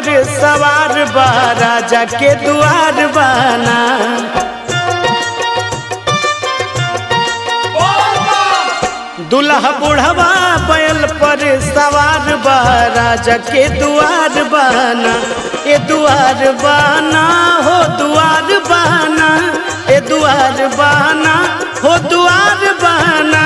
पर सवार बा राजा के दुआर बाना। दुल्हा बुढ़वा बैल पर सवार बा राजा के दुआर बाना। ए दुआर बाना हो दुआर बाना, ए दुआर बाना हो दुआर बाना।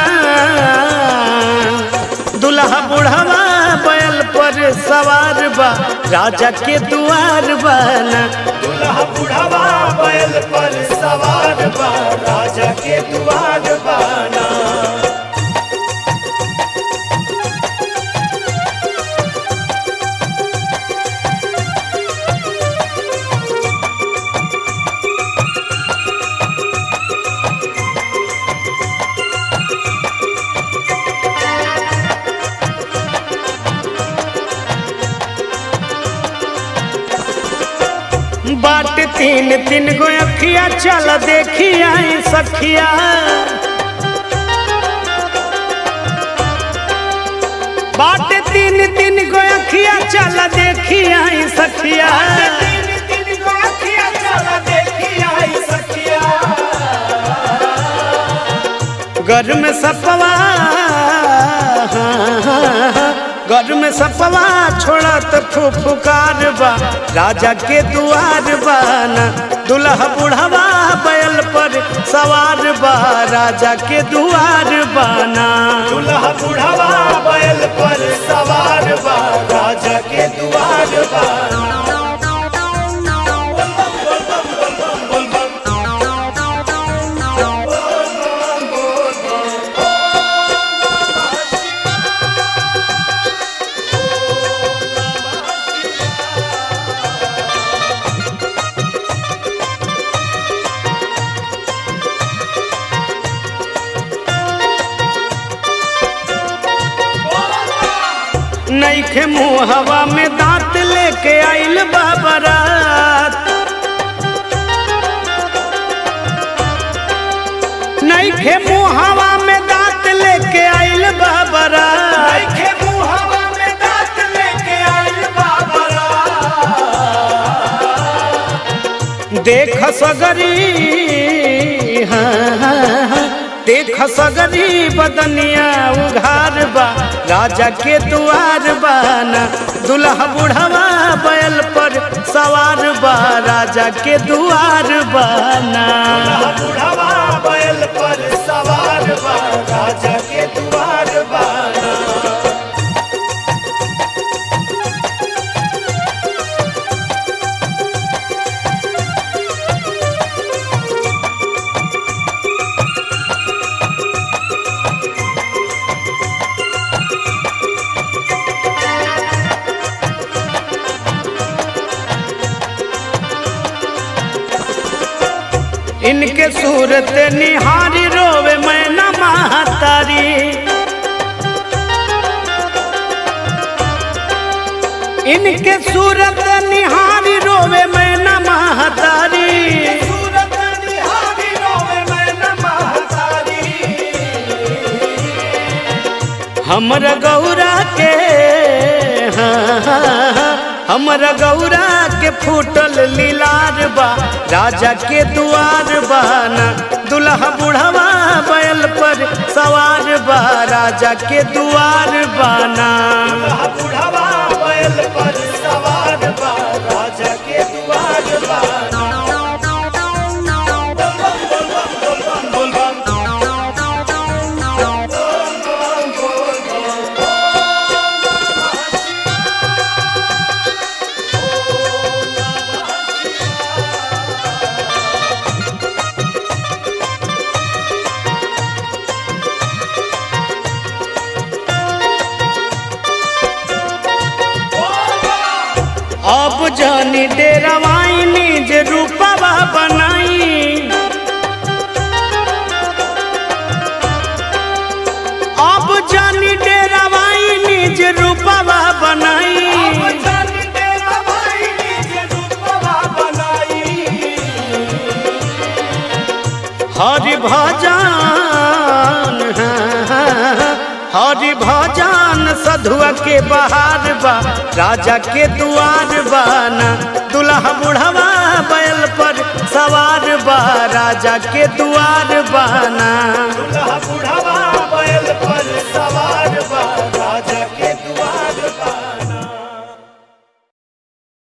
दुल्हा बुढ़वा बैल पर सवार बा राजा के दुआर बाना। दुल्हा बुढ़वा बैल पर सवार बा राजा के दुआर बाना। बाट तीन तीन गो अखिया चल देखिया सखिया। बाट तीन तीन गो अखिया चल देखिया सखिया। तीन तीन गो अखिया चल देखिया सखिया। घर में सपवा घर में सपवा छोड़त फुफुकार बा राजा के दुआर बाना। दुल्हा बुढ़वा बैल पर सवार बा राजा के दुआर बाना। दुल्हा बुढ़वा बैल पर सवार बा राजा के दुआर बाना। नईखे मुँह हवा में दांत लेके आइल बाबरात। नईखे मुँह हवा में दांत लेके आइल बाबरात। नईखे मुँह हवा में दांत लेके आइल बाबरात। देख सगरी देख सगरी बदनिया उघार बा राजा के दुआर बाना। दुल्हा बुढ़वा बैल पर सवार बा राजा के दुआर बाना। दुल्हा बुढ़वा बैल पर सवार बा राजा के दुआर बाना। इनके सूरत निहारी रोवे मैना महतारी। इनके सूरत निहारी रोवे मैना महतारी। सूरत निहारी रोवे मैना महतारी। हमर गौरा के हमर गौरा के फूटल लीलार बा राजा के दुआर बाना। दुल्हा बुढ़वा बैल पर सवार बा राजा के दुआर बाना। दुल्हा बुढ़वा बैल पर सवार बा राजा के दुआर बाना। अब जानी डेरावाई निज रूपवा बनाई। अब जानी डेरावाई निज रूपवा बनाई। हरि भजन हरि भजन साधु मधुआ के बहार बा राजा के दुआर बाना दुल्हा बुढ़वा बैल पर सवार बा राजा के दुआर बाना दुल्हा बुढ़वा बैल पर सवार बा